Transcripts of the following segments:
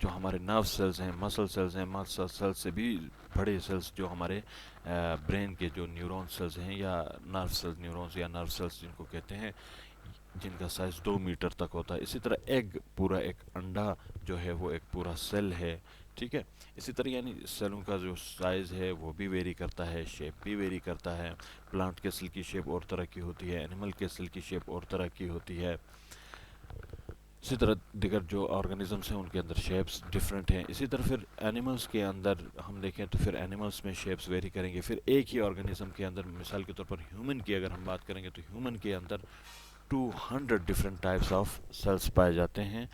جو ہمارے نرو سیلز ہیں، مسل سیلز ہیں، مسل سیلز سے بھی بڑے سیلز جو ہمارے برین کے جو نیورون سیلز ہیں یا نرو سیلز، نیورونز یا نرو سیلز جن کو کہتے ہیں، جن کا سائز 2 میٹر تک ہوتا ہے. اسی طرح ایگ، پورا ایک انڈا جو ہے وہ ایک پورا سیل ہے. ٹھیک ہے. اسی طرح یعنی سیلوں کا جو سائز ہے وہ بھی ویری کرتا ہے، شیپ بھی ویری کرتا ہے. پلانٹ کے سیل کی شیپ اور طرح کی ہوتی ہے، اینیمل کے سیل کی شیپ اور طرح کی ہوتی ہے. اسی طرح دیگر جو آرگنزمس ہیں ان کے اندر شیپس ڈفرینٹ ہیں. اسی طرح پھر اینیملس کے اندر ہم دیکھیں تو پھر اینیملس میں شیپس ویری کریں گے. پھر ایک ہی آرگنزم کے اندر، مثال کے طور پر ہیومن کی اگر ہم بات کریں گے تو ہیومن کے اندر 200 ڈفرینٹ ٹائپس آف سیلس پائے جاتے ہیں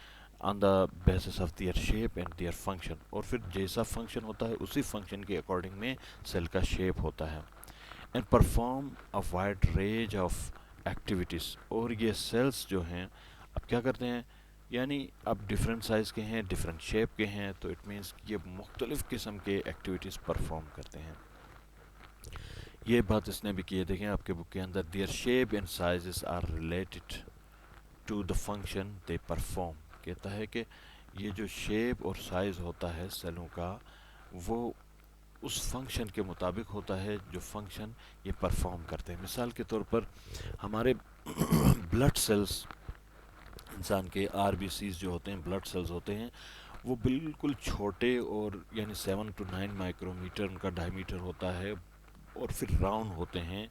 on the basis of their shape and their function. اور پھر جیسا فنکشن ہوتا ہے اسی فنکشن کے اکارڈنگ میں سیل کا شیپ ہوتا ہے. And perform a wide range of activities. اور یہ سیلس جو ہیں اب کیا کرتے ہیں، یعنی اب ڈفرینٹ سائز کے ہیں، ڈفرینٹ شیپ کے ہیں، تو اٹ مینس یہ مختلف قسم کے ایکٹیویٹیز پرفارم کرتے ہیں. یہ بات اس نے بھی کی ہے، دیکھیں آپ کے بک کے اندر، their shape and sizes are related to the function they perform. کہتا ہے کہ یہ جو شیپ اور سائز ہوتا ہے سیلوں کا، وہ اس فنکشن کے مطابق ہوتا ہے جو فنکشن یہ پرفارم کرتے ہیں. مثال کے طور پر ہمارے بلڈ سیلز، انسان کے آر بی سیز جو ہوتے ہیں، بلڈ سیلز ہوتے ہیں، وہ بالکل چھوٹے اور یعنی 7 to 9 مائکرو میٹر ان کا ڈائی میٹر ہوتا ہے، اور پھر راؤنڈ ہوتے ہیں.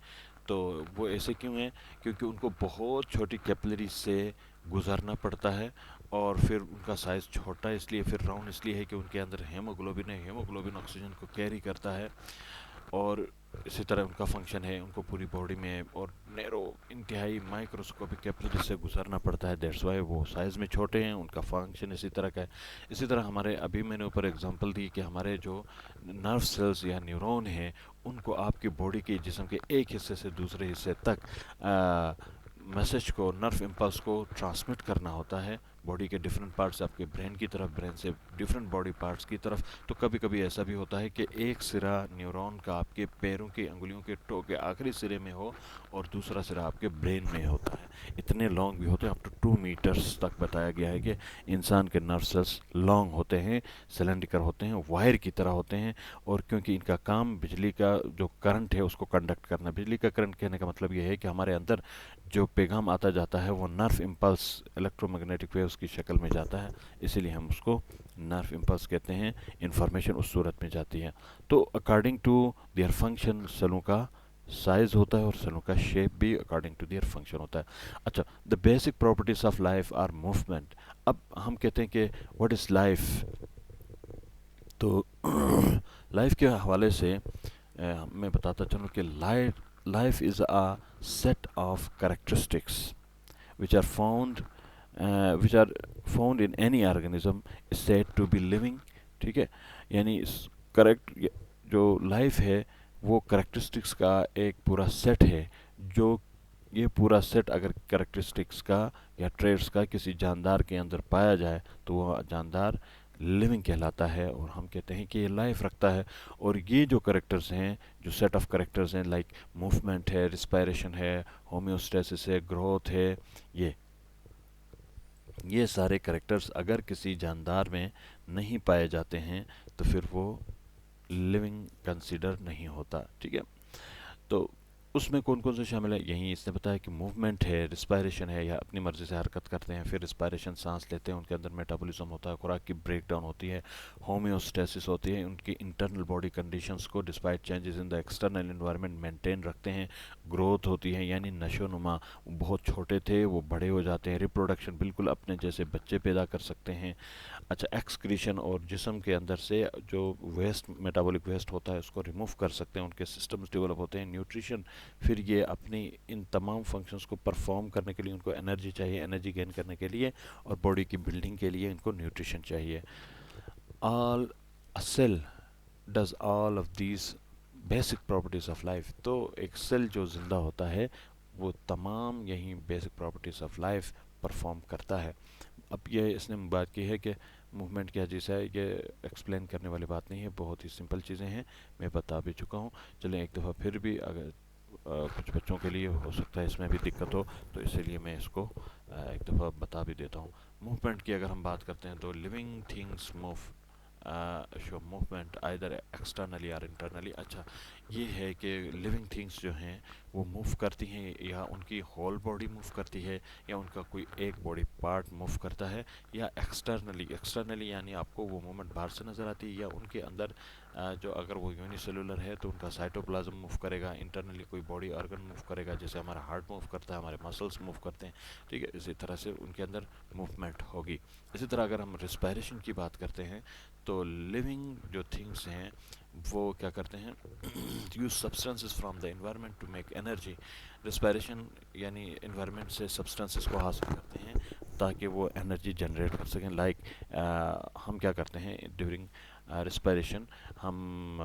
تو وہ ایسے کیوں ہیں؟ کیونکہ ان کو بہت چھوٹی کیپلری سے گزرنا پڑتا ہے، اور پھر ان کا سائز چھوٹا اس لیے، پھر راؤنڈ اس لیے ہے کہ ان کے اندر ہیموگلوبن ہے. ہیموگلوبن آکسیجن کو کیری کرتا ہے، اور اسی طرح ان کا فنکشن ہے ان کو پوری باڈی میں اور نیرو انتہائی مائکروسکوپک کیپلری سے گزرنا پڑتا ہے. دیٹس وائی وہ سائز میں چھوٹے ہیں، ان کا فنکشن اسی طرح کا ہے. اسی طرح ہمارے ابھی میں نے اوپر اگزامپل دی کہ ہمارے جو نرو سیلز یا نیورون ہیں، ان کو آپ کی باڈی کے جسم کے ایک حصے سے دوسرے حصے تک میسج کو، نرو امپلس کو ٹرانسمٹ کرنا ہوتا ہے باڈی کے ڈفرینٹ پارٹس، آپ کے برین کی طرف، برین سے ڈفرینٹ باڈی پارٹس کی طرف. تو کبھی کبھی ایسا بھی ہوتا ہے کہ ایک سرا نیورون کا آپ کے پیروں کی انگلیوں کے ٹو کے آخری سرے میں ہو، اور دوسرا سرا آپ کے برین میں ہوتا ہے. اتنے لانگ بھی ہوتے ہیں، اپ ٹو 2 میٹرز تک بتایا گیا ہے کہ انسان کے نرو سیلس لانگ ہوتے ہیں، سلینڈریکل ہوتے ہیں، وائر کی طرح ہوتے ہیں. اور کیونکہ ان کا کام بجلی کا جو کرنٹ ہے اس کو کنڈکٹ کرنا. بجلی کا کرنٹ کہنے کا مطلب یہ ہے کہ ہمارے اندر جو پیغام آتا جاتا ہے وہ nerve impulse electromagnetic waves کی شکل میں جاتا ہے، اسی لیے ہم اس کو نرو امپلس کہتے ہیں. انفارمیشن اس صورت میں جاتی ہے. تو اکارڈنگ ٹو دیئر فنکشن سیلوں کا سائز ہوتا ہے، اور سیلوں کا شیپ بھی اکارڈنگ ٹو دیئر فنکشن ہوتا ہے. اچھا، the basic properties of life are movement. اب ہم کہتے ہیں کہ واٹ از لائف. تو لائف کے حوالے سے میں بتاتا چلوں کہ life is a set of characteristics which are found which are found in any organism is said to be living. ٹھیک ہے. یعنی کریکٹ جو لائف ہے وہ کریکٹرسٹکس کا ایک پورا سیٹ ہے. جو یہ پورا سیٹ اگر کریکٹرسٹکس کا یا ٹریٹس کا کسی جاندار کے اندر پایا جائے تو وہ جاندار لیونگ کہلاتا ہے، اور ہم کہتے ہیں کہ یہ لائف رکھتا ہے. اور یہ جو کریکٹرز ہیں، جو سیٹ آف کریکٹرز ہیں، لائک موومنٹ ہے، رسپائریشن ہے، ہومیوسٹیسس ہے، گروتھ ہے، یہ سارے کریکٹرز اگر کسی جاندار میں نہیں پائے جاتے ہیں تو پھر وہ لیونگ کنسیڈر نہیں ہوتا. ٹھیک ہے. تو اس میں کون کون سے شامل ہے؟ یہیں اس نے بتایا کہ موومنٹ ہے، رسپائریشن ہے، یا اپنی مرضی سے حرکت کرتے ہیں. پھر رسپائریشن سانس لیتے ہیں، ان کے اندر میٹابولزم ہوتا ہے، خوراک کی بریک ڈاؤن ہوتی ہے. ہومیوسٹیسس ہوتی ہے، ان کی انٹرنل باڈی کنڈیشنز کو despite changes in the external environment maintain رکھتے ہیں. گروتھ ہوتی ہے، یعنی نشو و نما. بہت چھوٹے تھے وہ بڑے ہو جاتے ہیں. ریپروڈکشن، بالکل اپنے جیسے بچے پیدا کر سکتے ہیں. اچھا، ایکسکریشن، اور جسم کے اندر سے جو ویسٹ، میٹابولک ویسٹ ہوتا ہے اس کو ریموو کر سکتے ہیں. ان کے سسٹمز ڈیولپ ہوتے ہیں. نیوٹریشن، پھر یہ اپنی ان تمام فنکشنز کو پرفارم کرنے کے لیے ان کو انرجی چاہیے، انرجی گین کرنے کے لیے، اور باڈی کی بلڈنگ کے لیے ان کو نیوٹریشن چاہیے. All cell does all of these basic properties of life. تو ایک سیل جو زندہ ہوتا ہے وہ تمام یہی basic properties of life perform کرتا ہے. اب یہ اس نے بات کی ہے کہ موومنٹ کیا چیز ہے، یہ ایکسپلین کرنے والی بات نہیں ہے، بہت ہی سمپل چیزیں ہیں، میں بتا بھی چکا ہوں. چلیں ایک دفعہ پھر بھی اگر کچھ بچوں کے لیے ہو سکتا ہے اس میں بھی دقت ہو، تو اسی لیے میں اس کو ایک دفعہ بتا بھی دیتا ہوں۔ موومنٹ کی اگر ہم بات کرتے ہیں تو لیونگ تھنگس موو شو موومنٹ آئدر ایکسٹرنلی اور انٹرنلی۔ اچھا، یہ ہے کہ لیونگ تھنگس جو ہیں وہ موو کرتی ہیں، یا ان کی ہول باڈی موو کرتی ہے، یا ان کا کوئی ایک باڈی پارٹ موو کرتا ہے، یا ایکسٹرنلی یعنی آپ کو وہ موومنٹ باہر سے نظر آتی ہے، یا ان کے اندر جو اگر وہ یونی سیلولر ہے تو ان کا سائٹوپلازم موو کرے گا، انٹرنلی کوئی باڈی آرگن موو کرے گا، جیسے ہمارا ہارٹ موو کرتا ہے، ہمارے مسلس موو کرتے ہیں، ٹھیک ہے، اسی طرح سے ان کے اندر موومنٹ ہوگی۔ اسی طرح اگر ہم ریسپائریشن کی بات کرتے ہیں تو لیونگ جو تھنگس ہیں وہ کیا کرتے ہیں، use substances from the environment to make energy. Respiration یعنی انوائرمنٹ سے سبسٹنسز کو حاصل کرتے ہیں تاکہ وہ انرجی جنریٹ کر سکیں۔ لائک ہم کیا کرتے ہیں ڈیورنگ ریسپائریشن، ہم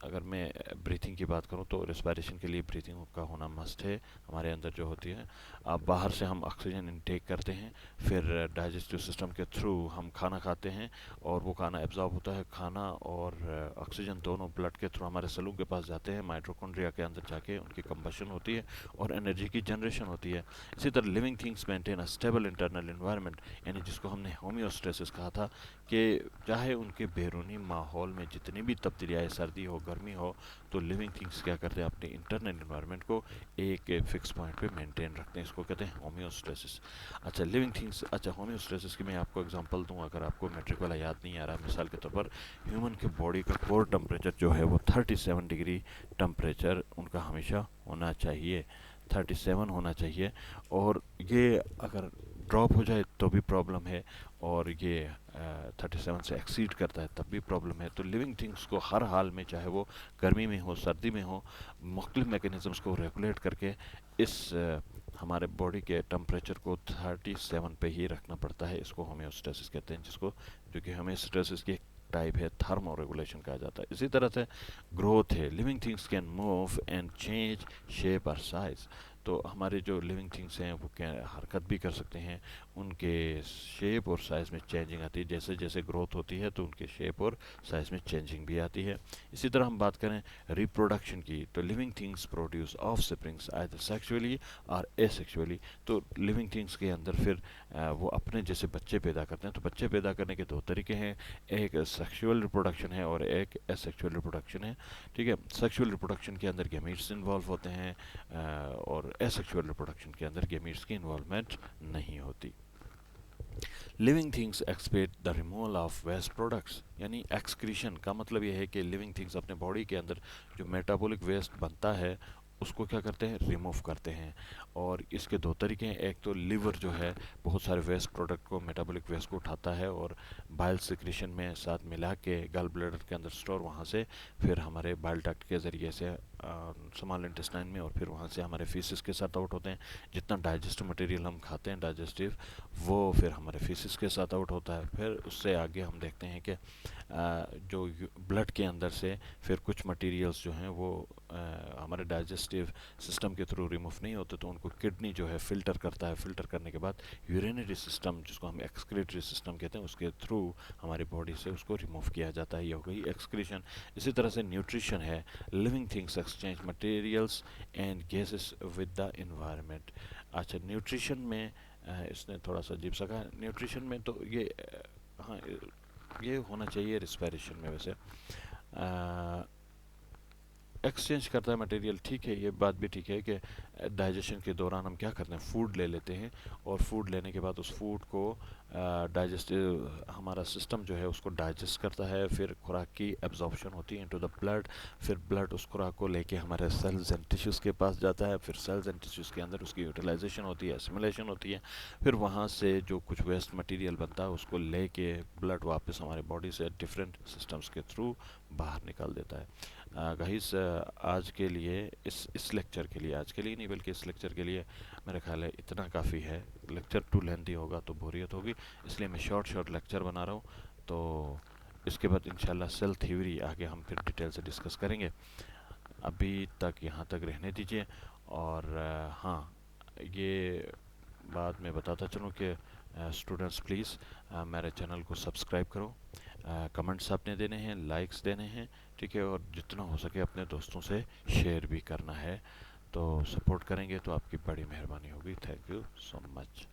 اگر میں بریتھنگ کی بات کروں تو ریسپائریشن کے لیے بریتھنگ کا ہونا مسٹ ہے ہمارے اندر جو ہوتی ہے۔ اب باہر سے ہم آکسیجن انٹیک کرتے ہیں، پھر ڈائجسٹیو سسٹم کے تھرو ہم کھانا کھاتے ہیں، اور وہ کھانا ایبزارب ہوتا ہے، کھانا اور آکسیجن دونوں بلڈ کے تھرو ہمارے سلوں کے پاس جاتے ہیں، مائٹوکونڈریا کے اندر جا کے ان کی کمبشن ہوتی ہے اور انرجی کی جنریشن ہوتی ہے۔ اسی طرح living things maintain a stable internal environment, یعنی جس کو ہم نے ہومیوسٹیسس کہا تھا، کہ چاہے ان کے بیرونی ماحول میں جتنی بھی تبدیلی آئے، سردی ہو گرمی ہو، تو لیونگ تھنگس کیا کرتے ہیں، اپنے انٹرنل انوائرمنٹ کو ایک فکس پوائنٹ پہ مینٹین رکھتے ہیں، اس کو کہتے ہیں ہومیوسٹیسس۔ اچھا لیونگ تھنگس، اچھا ہومیوسٹیسس کی میں آپ کو اگزامپل دوں، اگر آپ کو میٹرک والا یاد نہیں آ رہا، مثال کے طور پر ہیومن کے باڈی کا کور ٹمپریچر جو ہے وہ 37 ڈگری ٹمپریچر ان کا ہمیشہ ہونا چاہیے، 37 ہونا چاہیے، اور یہ اگر ڈراپ ہو جائے تو بھی پرابلم ہے، اور یہ 37 سے ایکسیڈ کرتا ہے تب بھی پرابلم ہے۔ تو لیونگ تھنگس کو ہر حال میں، چاہے وہ گرمی میں ہو سردی میں ہو، مختلف میکینزمس کو ریگولیٹ کر کے اس ہمارے باڈی کے ٹمپریچر کو 37 پہ ہی رکھنا پڑتا ہے، اس کو ہومیوسٹیسس کہتے ہیں، جس کو جو کہ ہومیوسٹیسس کی ٹائپ ہے تھرمو ریگولیشن کہا جاتا ہے۔ اسی طرح سے گروتھ ہے، living things can move and change shape اور سائز۔ تو ہمارے جو لیونگ تھنگس ہیں وہ کیا حرکت بھی کر سکتے ہیں، ان کے شیپ اور سائز میں چینجنگ آتی ہے، جیسے جیسے گروتھ ہوتی ہے تو ان کے شیپ اور سائز میں چینجنگ بھی آتی ہے۔ اسی طرح ہم بات کریں ریپروڈکشن کی، تو living things produce offsprings either sexually اور اے سیکشولی۔ تو لیونگ تھنگس کے اندر پھر وہ اپنے جیسے بچے پیدا کرتے ہیں، تو بچے پیدا کرنے کے دو طریقے ہیں، ایک سیکشول ریپروڈکشن ہے اور ایک اے سیکشول ریپروڈکشن ہے، ٹھیک ہے۔ سیکشول ریپروڈکشن کے اندر گیمیٹس انوالو ہوتے ہیں، اور اے سیکشول ریپروڈکشن کے اندر گیمیٹس کی انوالومنٹ نہیں ہوتی۔ Living things expect the removal of waste products, یعنی ایکسکریشن کا مطلب یہ ہے کہ لیونگ تھنگس اپنے باڈی کے اندر جو میٹابولک ویسٹ بنتا ہے اس کو کیا کرتے ہیں، ریموو کرتے ہیں، اور اس کے دو طریقے ہیں۔ ایک تو لیور جو ہے بہت سارے ویسٹ پروڈکٹ کو، میٹابولک ویسٹ کو اٹھاتا ہے اور بائل سیکریشن میں ساتھ ملا کے گل بلیڈر کے اندر سٹور، وہاں سے پھر ہمارے بائل ڈکٹ کے ذریعے سے اسمال انٹسٹائن میں، اور پھر وہاں سے ہمارے فیسس کے ساتھ آؤٹ ہوتے ہیں۔ جتنا ڈائجسٹو مٹیریل ہم کھاتے ہیں ڈائجسٹیو، وہ پھر ہمارے فیسس کے ساتھ آؤٹ ہوتا ہے۔ پھر اس سے آگے ہم دیکھتے ہیں کہ جو بلڈ کے اندر سے پھر کچھ مٹیریلز جو ہیں وہ ہمارے ڈائجسٹیو سسٹم کے تھرو ریموو نہیں ہوتے، تو ان کو کڈنی جو ہے فلٹر کرتا ہے، فلٹر کرنے کے بعد یورینری سسٹم، جس کو ہم ایکسکریٹری سسٹم کہتے ہیں، اس کے تھرو ہماری باڈی سے اس کو ریموو کیا جاتا ہے، یہ ہو گئی ایکسکریشن۔ اسی طرح سے نیوٹریشن ہے، living things exchange materials and gases with the environment. اچھا نیوٹریشن میں اس نے تھوڑا سا عجیب سا کہا، نیوٹریشن میں تو یہ ہاں یہ ہونا چاہیے ریسپائریشن میں، ویسے ایکسچینج کرتا ہے مٹیریل، ٹھیک ہے، یہ بات بھی ٹھیک ہے کہ ڈائجیشن کے دوران ہم کیا کرتے ہیں، فوڈ لے لیتے ہیں، اور فوڈ لینے کے بعد اس فوڈ کو ڈائجسٹیو ہمارا سسٹم جو ہے اس کو ڈائجسٹ کرتا ہے، پھر خوراک کی ایبزارپشن ہوتی ہے انٹو دا بلڈ، پھر بلڈ اس خوراک کو لے کے ہمارے سیلز اینڈ ٹیشوز کے پاس جاتا ہے، پھر سیلز اینڈ ٹیشوز کے اندر اس کی یوٹیلائزیشن ہوتی ہے، اسیمولیشن ہوتی ہے، پھر وہاں سے جو کچھ ویسٹ مٹیریل بنتا ہے اس کو لے کے بلڈ واپس ہمارے باڈی سے ڈفرینٹ سسٹمز کے تھرو باہر نکال دیتا ہے۔ گائز آج کے لیے اس لیکچر کے لیے، آج کے لیے نہیں بلکہ اس لیکچر کے لیے میرا خیال ہے اتنا کافی ہے۔ لیکچر ٹو لینتھی ہوگا تو بوریت ہوگی، اس لیے میں شارٹ لیکچر بنا رہا ہوں، تو اس کے بعد انشاءاللہ سیل تھیوری آگے ہم پھر ڈیٹیل سے ڈسکس کریں گے۔ ابھی تک یہاں تک رہنے دیجیے، اور ہاں یہ بات میں بتاتا چلوں کہ اسٹوڈنٹس پلیز میرے چینل کو سبسکرائب کرو، کمنٹس اپنے دینے ہیں، لائکس دینے ہیں، ٹھیک ہے، اور جتنا ہو سکے اپنے دوستوں سے شیئر بھی کرنا ہے، تو سپورٹ کریں گے تو آپ کی بڑی مہربانی ہوگی. Thank you so much.